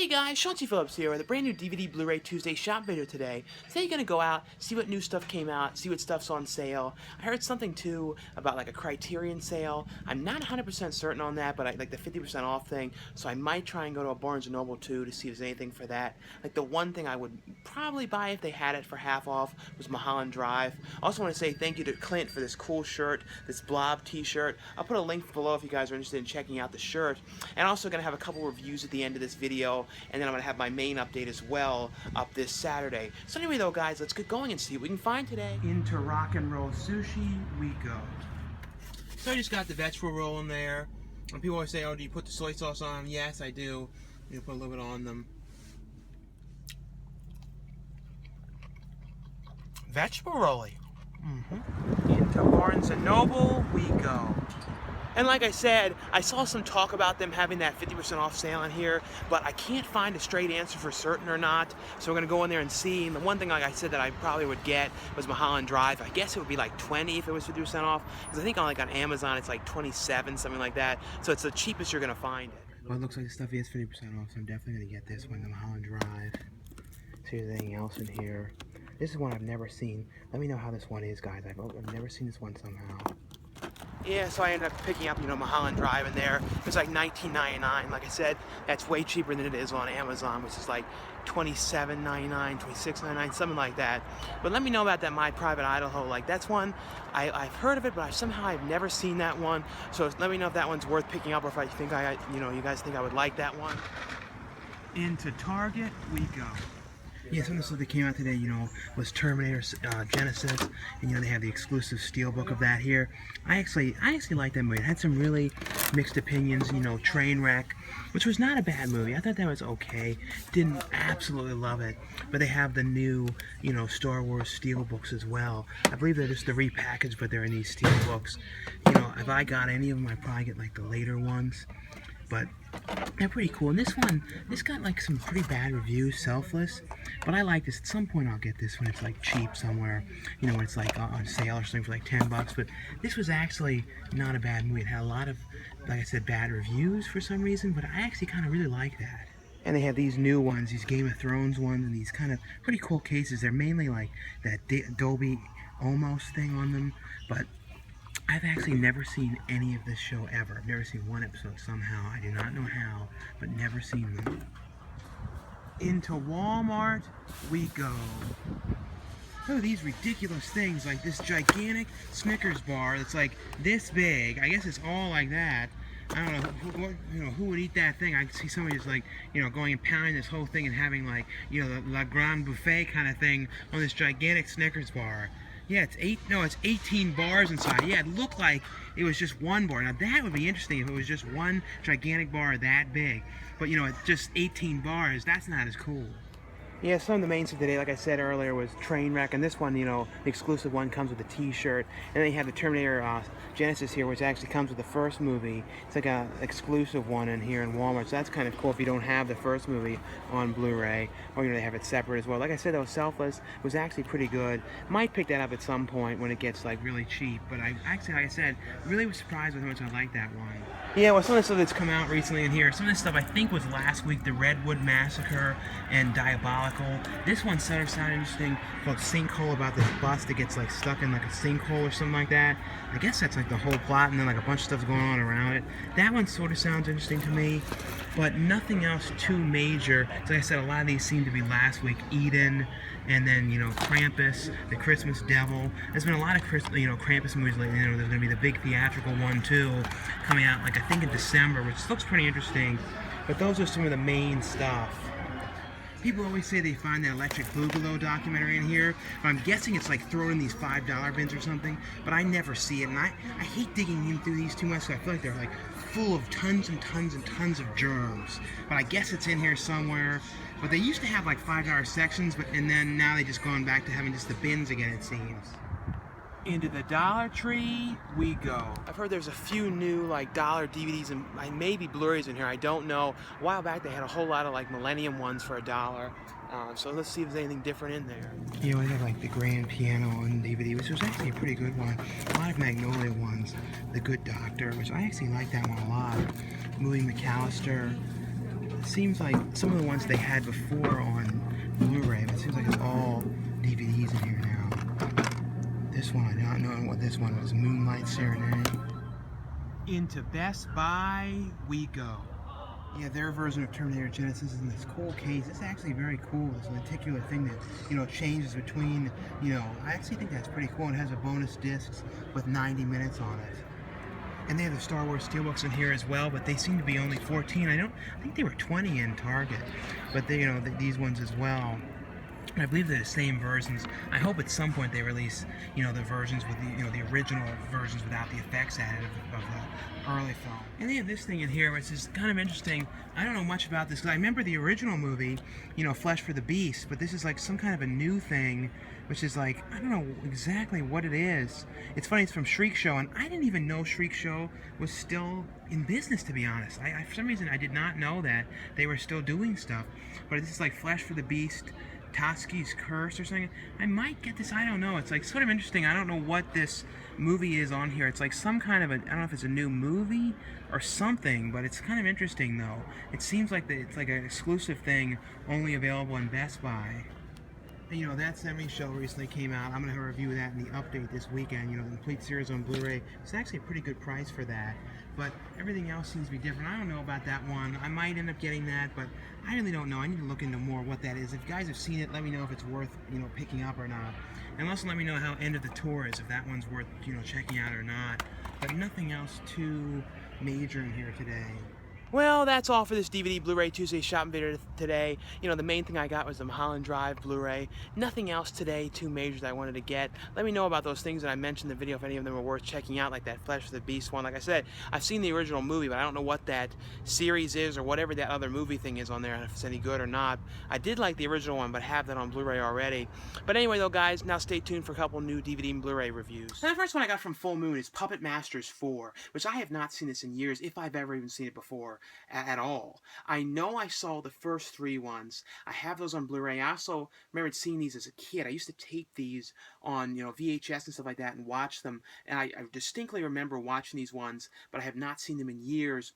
Hey guys, Chauncey Phillips here with a brand new DVD Blu-ray Tuesday shop video today. Today you're gonna go out, see what new stuff came out, see what stuff's on sale. I heard something too about like a Criterion sale. I'm not 100% certain on that, but I like the 50% off thing, so I might try and go to a Barnes & Noble too to see if there's anything for that. Like the one thing I would probably buy if they had it for half off was Mulholland Drive. I also want to say thank you to Clint for this cool shirt, this blob t-shirt. I'll put a link below if you guys are interested in checking out the shirt. And also gonna have a couple reviews at the end of this video, and then I'm going to have my main update as well up this Saturday. So anyway though guys, let's get going and see what we can find today. Into rock and roll sushi we go. So I just got the vegetable roll in there. And people always say, oh, do you put the soy sauce on them? Yes, I do. You put a little bit on them. Vegetable rolly. Into Barnes & Noble we go. And like I said, I saw some talk about them having that 50% off sale in here, but I can't find a straight answer for certain or not. So we're gonna go in there and see. And the one thing, like I said, that I probably would get was Mulholland Drive. I guess it would be like 20 if it was 50% off, because I think on Amazon it's like 27, something like that. So it's the cheapest you're gonna find it. Well, it looks like the stuff is 50% off, so I'm definitely gonna get this one, the Mulholland Drive. See if there's anything else in here. This is one I've never seen. Let me know how this one is, guys. I've never seen this one somehow. Yeah, so I ended up picking up, Mulholland Drive in there. It was like $19.99. Like I said, that's way cheaper than it is on Amazon, which is like $27.99, $26.99, something like that. But let me know about that My Private Idaho. Like, that's one, I've heard of it, but I've never seen that one. So let me know if that one's worth picking up, or if I think you guys think I would like that one. Into Target we go. Yeah, some of the stuff that came out today, was Terminator Genesis, and they have the exclusive steelbook of that here. I actually liked that movie. It had some really mixed opinions, Trainwreck, which was not a bad movie. I thought that was okay. Didn't absolutely love it, but they have the new, Star Wars steelbooks as well. I believe they're just the repackaged, but they're in these steelbooks. If I got any of them, I'd probably get like the later ones. But they're pretty cool. And this got like some pretty bad reviews, Selfless. But I like this. At some point I'll get this when it's like cheap somewhere, when it's like on sale or something for like 10 bucks. But this was actually not a bad movie. It had a lot of, like I said, bad reviews for some reason, but I actually kind of really like that. And they have these new ones, these Game of Thrones ones, and these kind of pretty cool cases. They're mainly like that Dolby almost thing on them, but I've actually never seen any of this show ever. I've never seen one episode somehow. I do not know how, but never seen them. Into Walmart we go. Look at these ridiculous things, like this gigantic Snickers bar that's like this big. I guess it's all like that. I don't know who would eat that thing. I see somebody just like, going and pounding this whole thing and having like, the La Grande Buffet kind of thing on this gigantic Snickers bar. Yeah, it's 18 bars inside. Yeah, it looked like it was just one bar. Now that would be interesting if it was just one gigantic bar that big. But it's just 18 bars. That's not as cool. Yeah, some of the main stuff today, like I said earlier, was Trainwreck, and this one, the exclusive one comes with a t-shirt. And then you have the Terminator Genesis here, which actually comes with the first movie. It's like an exclusive one in here in Walmart, so that's kind of cool if you don't have the first movie on Blu-ray, or they have it separate as well. Like I said, though, Selfless was actually pretty good. Might pick that up at some point when it gets like really cheap, but I actually, like I said, really was surprised with how much I liked that one. Yeah, well, some of the stuff that's come out recently in here, some of this stuff I think was last week, the Redwood Massacre and Diabolical. This one sort of sounded interesting, called Sinkhole, about this bus that gets like stuck in like a sinkhole or something like that. I guess that's like the whole plot, and then like a bunch of stuff's going on around it. That one sort of sounds interesting to me, but nothing else too major. So like I said, a lot of these seem to be last week. Eden, and then Krampus, the Christmas Devil. There's been a lot of Krampus movies lately. There's going to be the big theatrical one too, coming out like I think in December, which looks pretty interesting. But those are some of the main stuff. People always say they find the Electric Boogaloo documentary in here, but I'm guessing it's like thrown in these $5 bins or something, but I never see it, and I hate digging in through these too much, so I feel like they're like full of tons and tons and tons of germs. But I guess it's in here somewhere. But they used to have like $5 sections, and then now they just gone back to having just the bins again, it seems. Into the Dollar Tree we go. I've heard there's a few new like dollar DVDs and maybe Blu-rays in here. I don't know. A while back they had a whole lot of like Millennium ones for $1. So let's see if there's anything different in there. Yeah, we have like the Grand Piano on DVD, which was actually a pretty good one. A lot of Magnolia ones. The Good Doctor, which I actually like that one a lot. Movie McAllister. It seems like some of the ones they had before on Blu-ray, but it seems like it's all DVDs in here now. This one, I do not know what this one was. Moonlight Serenade. Into Best Buy we go. Yeah, their version of Terminator Genesis is in this cool case. It's actually very cool. This lenticular thing that, you know, changes between, you know, I actually think that's pretty cool. It has a bonus discs with 90 minutes on it. And they have the Star Wars steelbooks in here as well, but they seem to be only 14. I think they were 20 in Target, but they, you know, these ones as well. And I believe they're the same versions. I hope at some point they release, you know, the versions with the, you know, the original versions without the effects added of the early film. And they have this thing in here, which is kind of interesting. I don't know much about this, because I remember the original movie, you know, Flesh for the Beast, but this is like some kind of a new thing, which is like, I don't know exactly what it is. It's funny, it's from Shriek Show, and I didn't even know Shriek Show was still in business, to be honest. For some reason, I did not know that they were still doing stuff. But this is like Flesh for the Beast, Toski's Curse or something. I might get this, I don't know. It's like sort of interesting. I don't know what this movie is on here. It's like some kind of a, I don't know if it's a new movie or something, but it's kind of interesting though. It seems like it's like an exclusive thing only available in Best Buy. And, you know, that Semi Show recently came out. I'm going to have a review of that in the update this weekend. You know, the complete series on Blu-ray. It's actually a pretty good price for that. But everything else seems to be different. I don't know about that one. I might end up getting that, but I really don't know. I need to look into more what that is. If you guys have seen it, let me know if it's worth, you know, picking up or not. And also let me know how End of the Tour is, if that one's worth, you know, checking out or not. But nothing else too major in here today. Well, that's all for this DVD Blu-ray Tuesday shopping video today. You know, the main thing I got was the Mulholland Drive Blu-ray. Nothing else today too major that I wanted to get. Let me know about those things that I mentioned in the video, if any of them are worth checking out, like that Flesh of the Beast one. Like I said, I've seen the original movie, but I don't know what that series is or whatever that other movie thing is on there, and if it's any good or not. I did like the original one, but have that on Blu-ray already. But anyway, though, guys, now stay tuned for a couple new DVD and Blu-ray reviews. Now, the first one I got from Full Moon is Puppet Masters 4, which I have not seen this in years, if I've ever even seen it before at all. I know I saw the first 3 ones. I have those on Blu-ray. I also remembered seeing these as a kid. I used to tape these on, you know, VHS and stuff like that and watch them. And I distinctly remember watching these ones, but I have not seen them in years.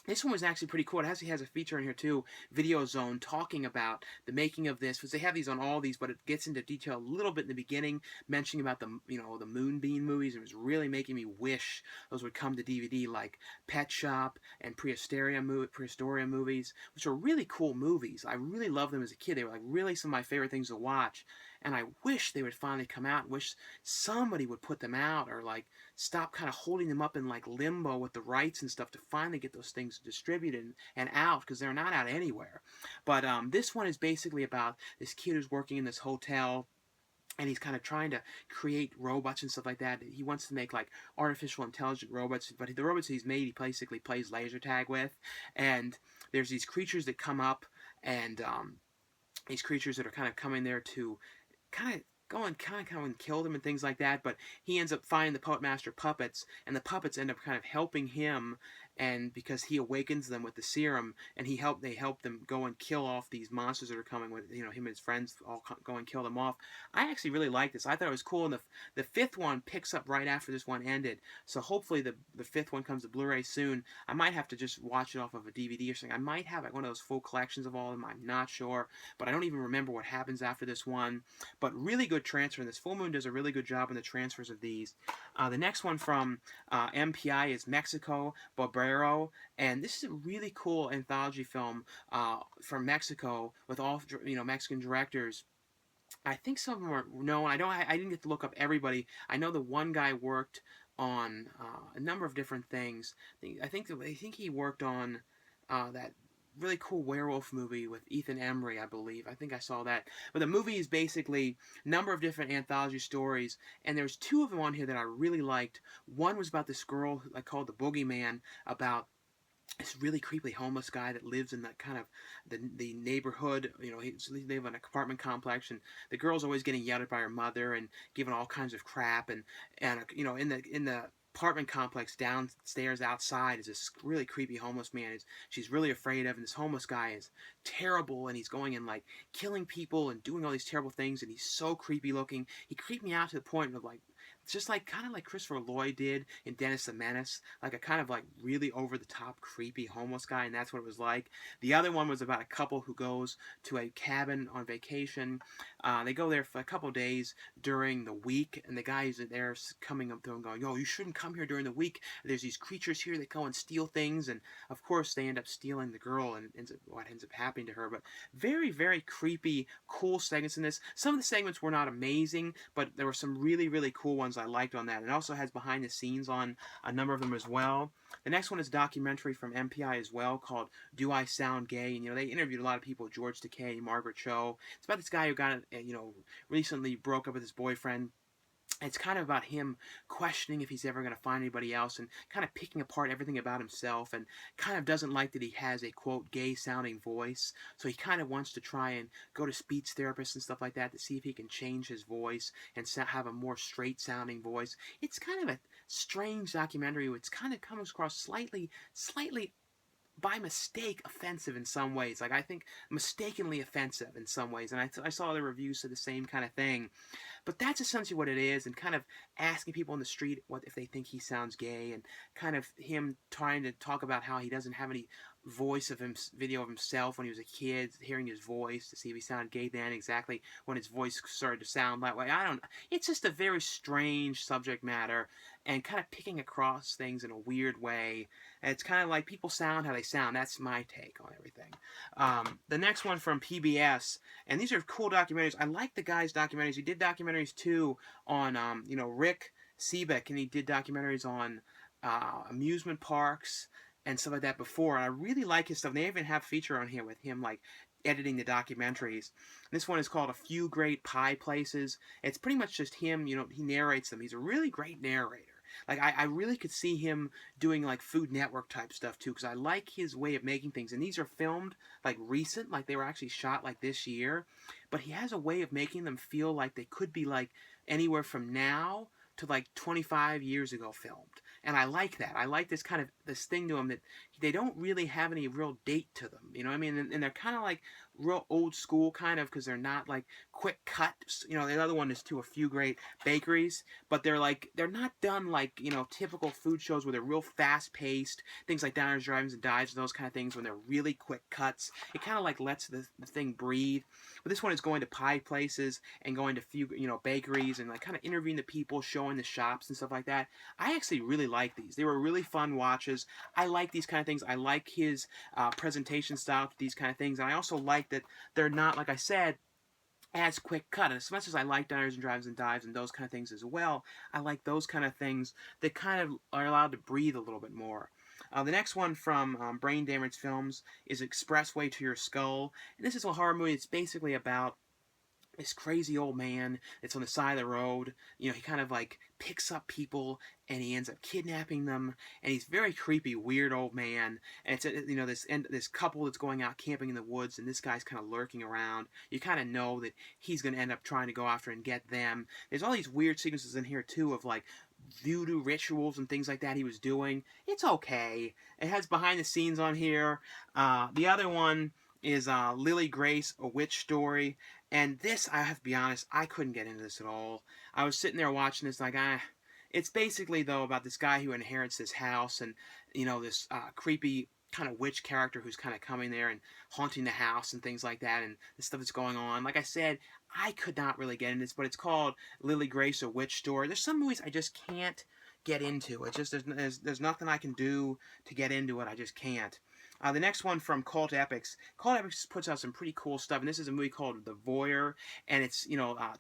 This one was actually pretty cool. It actually has a feature in here too, Video Zone, talking about the making of this, because they have these on all these, but it gets into detail a little bit in the beginning, mentioning about the, you know, the Moonbeam movies. It was really making me wish those would come to DVD, like Pet Shop and Prehistoria movies, which are really cool movies. I really loved them as a kid. They were like really some of my favorite things to watch, and I wish they would finally come out. Wish somebody would put them out, or like stop kind of holding them up in like limbo with the rights and stuff to finally get those things distributed and out, because they're not out anywhere. But this one is basically about this kid who's working in this hotel, and he's kind of trying to create robots and stuff like that. He wants to make like artificial intelligent robots, but the robots he's made, he basically plays laser tag with. And there's these creatures that come up, and these creatures that are kind of coming there to kind of go and kill them and things like that. But he ends up finding the Puppet Master puppets, and the puppets end up kind of helping him, and because he awakens them with the serum, and they help them go and kill off these monsters that are coming with, you know, him and his friends all go and kill them off. I actually really like this. I thought it was cool, and the 5th one picks up right after this one ended, so hopefully the 5th one comes to Blu-ray soon. I might have to just watch it off of a DVD or something. I might have like one of those full collections of all of them. I'm not sure, but I don't even remember what happens after this one. But really good transfer in this. Full Moon does a really good job in the transfers of these. The next one from MPI is Mexico, Barbaro, and this is a really cool anthology film from Mexico with all, you know, Mexican directors. I think some of them are known. I didn't get to look up everybody. I know the one guy worked on a number of different things. I think he worked on that really cool werewolf movie with Ethan Embry, I believe. I think I saw that. But the movie is basically a number of different anthology stories, and there's 2 of them on here that I really liked. One was about this girl I called the Boogeyman, about this really creepy homeless guy that lives in that kind of the neighborhood. You know, they live in an apartment complex, and the girl's always getting yelled at by her mother and given all kinds of crap, and you know, in the apartment complex downstairs outside is this really creepy homeless man she's really afraid of, and this homeless guy is terrible, and he's going and like killing people and doing all these terrible things, and he's so creepy looking. He creeped me out to the point of like just like kind of like Christopher Lloyd did in Dennis the Menace, like a kind of like really over the top creepy homeless guy, and that's what it was like. The other one was about a couple who goes to a cabin on vacation. They go there for a couple days during the week, and the guys there coming up to them going, "Yo, you shouldn't come here during the week. There's these creatures here that go and steal things," and of course they end up stealing the girl, and what ends up happening to her. But very, very creepy, cool segments in this. Some of the segments were not amazing, but there were some really, really cool ones I liked on that. It also has behind the scenes on a number of them as well. The next one is a documentary from MPI as well called Do I Sound Gay? And, they interviewed a lot of people, George Takei, Margaret Cho. It's about this guy who got, recently broke up with his boyfriend. It's kind of about him questioning if he's ever going to find anybody else, and kind of picking apart everything about himself, and kind of doesn't like that he has a, quote, gay-sounding voice. So he kind of wants to try and go to speech therapists and stuff like that to see if he can change his voice and have a more straight-sounding voice. It's kind of a strange documentary. It's kind of comes across slightly by mistake offensive in some ways. Like, I think mistakenly offensive in some ways. And I saw the reviews say the same kind of thing. But that's essentially what it is, and kind of asking people on the street what if they think he sounds gay, and kind of him trying to talk about how he doesn't have any voice of him, video of himself when he was a kid, hearing his voice to see if he sounded gay then, exactly when his voice started to sound that way. It's just a very strange subject matter, and kind of picking across things in a weird way. And it's kind of like people sound how they sound. That's my take on everything. The next one from PBS, and these are cool documentaries. I like the guy's documentaries. He did documentaries too on, Rick Seebeck, and he did documentaries on amusement parks and stuff like that before. And I really like his stuff. They even have a feature on here with him, like, editing the documentaries. This one is called A Few Great Pie Places. It's pretty much just him, he narrates them. He's a really great narrator. Like, I really could see him doing, like, Food Network type stuff, too, because I like his way of making things. And these are filmed, like, recent, like, they were actually shot, like, this year. But he has a way of making them feel like they could be, like, anywhere from now to, like, 25 years ago filmed. And I like that. I like this kind of, this thing to them that they don't really have any real date to them. You know what I mean? And they're kind of, like, real old school, kind of, because they're not, like, quick cuts. The other one is, too, A Few Great Bakeries. But they're not done like, typical food shows where they're real fast paced, things like Diners, Drive-ins, and Dives, and those kind of things, when they're really quick cuts. It kind of like lets the thing breathe. But this one is going to pie places and going to few, bakeries, and like kind of interviewing the people, showing the shops and stuff like that. I actually really like these. They were really fun watches. I like these kind of things. I like his presentation style to these kind of things. And I also like that they're not, like I said, as quick cut. As much as I like Diners and Drives and Dives and those kind of things as well, I like those kind of things that kind of are allowed to breathe a little bit more. The next one from Brain Damage Films is Expressway to Your Skull. And this is a horror movie. It's basically about this crazy old man that's on the side of the road. He kind of like picks up people and he ends up kidnapping them, and he's very creepy, weird old man. And it's this couple that's going out camping in the woods, and this guy's kind of lurking around. You kind of know that he's going to end up trying to go after and get them. There's all these weird sequences in here too of like voodoo rituals and things like that he was doing. It's okay. It has behind the scenes on here. The other one is Lily Grace, A Witch Story. And this, I have to be honest, I couldn't get into this at all. I was sitting there watching this like, It's basically, though, about this guy who inherits this house, and, this creepy kind of witch character who's kind of coming there and haunting the house and things like that, and the stuff that's going on. Like I said, I could not really get into this, but it's called Lily Grace, A Witch Story. There's some movies I just can't get into. It's just, there's nothing I can do to get into it. I just can't. The next one from Cult Epics. Cult Epics puts out some pretty cool stuff, and this is a movie called The Voyeur, and it's,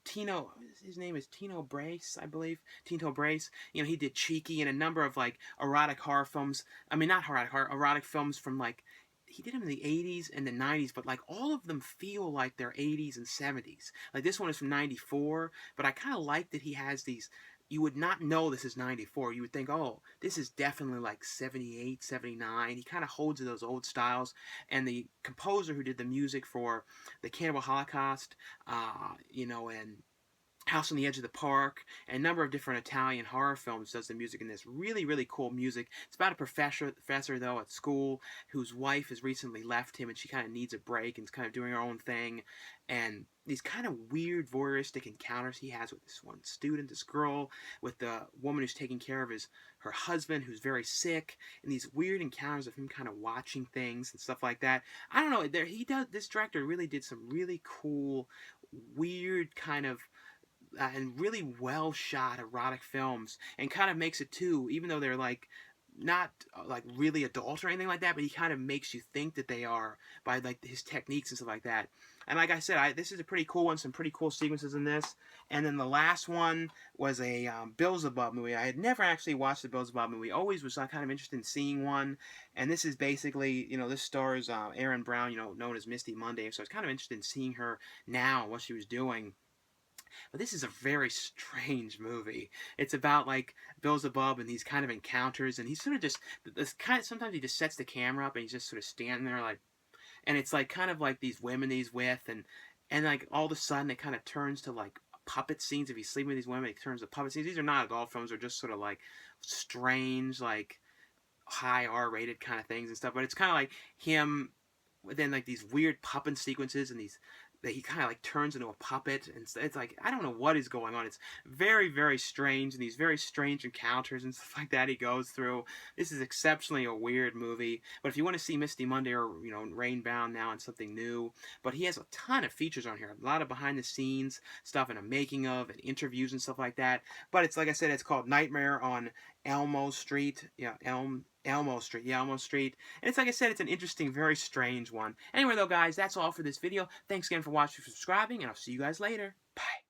Tino, his name is Tino Brace, I believe. Tinto Brace. He did Cheeky and a number of, like, erotic horror films. I mean, not erotic films from, like, he did them in the 80s and the 90s, but, like, all of them feel like they're 80s and 70s. Like, this one is from 94, but I kind of like that he has these. You would not know this is 94. You would think, oh, this is definitely like 78, 79. He kind of holds to those old styles. And the composer who did the music for the Cannibal Holocaust, and House on the Edge of the Park, and a number of different Italian horror films does the music in this. Really, really cool music. It's about a professor though, at school, whose wife has recently left him, and she kind of needs a break, and is kind of doing her own thing. And these kind of weird voyeuristic encounters he has with this one student, this girl, with the woman who's taking care of her husband, who's very sick, and these weird encounters of him kind of watching things and stuff like that. I don't know. This director really did some really cool, weird kind of and really well shot erotic films, and kind of makes it too, even though they're like not like really adult or anything like that, but he kind of makes you think that they are by like his techniques and stuff like that. And like I said, this is a pretty cool one, some pretty cool sequences in this. And then the last one was a Zebub movie. I had never actually watched the Zebub movie. Always was kind of interested in seeing one. And this is basically, this stars Erin Brown, known as Misty Monday. So I was kind of interested in seeing her now, what she was doing. But this is a very strange movie. It's about like Zebub and these kind of encounters, and he's sort of just sometimes he just sets the camera up and he's just sort of standing there like, and it's like kind of like these women he's with, and like all of a sudden it kind of turns to like puppet scenes. If he's sleeping with these women, it turns to puppet scenes. These are not adult films; they're just sort of like strange, like high R-rated kind of things and stuff. But it's kind of like him within like these weird puppet sequences and these that he kind of like turns into a puppet, and it's like I don't know what is going on. It's very, very strange, and these very strange encounters and stuff like that he goes through. This is exceptionally a weird movie. But if you want to see Misty Monday or Rainbound now and something new, but he has a ton of features on here, a lot of behind the scenes stuff and a making of and interviews and stuff like that. But it's like I said, it's called Nightmare on Elmo Street. Elmo Street. And it's like I said, it's an interesting, very strange one. Anyway, though, guys, that's all for this video. Thanks again for watching, subscribing, and I'll see you guys later. Bye.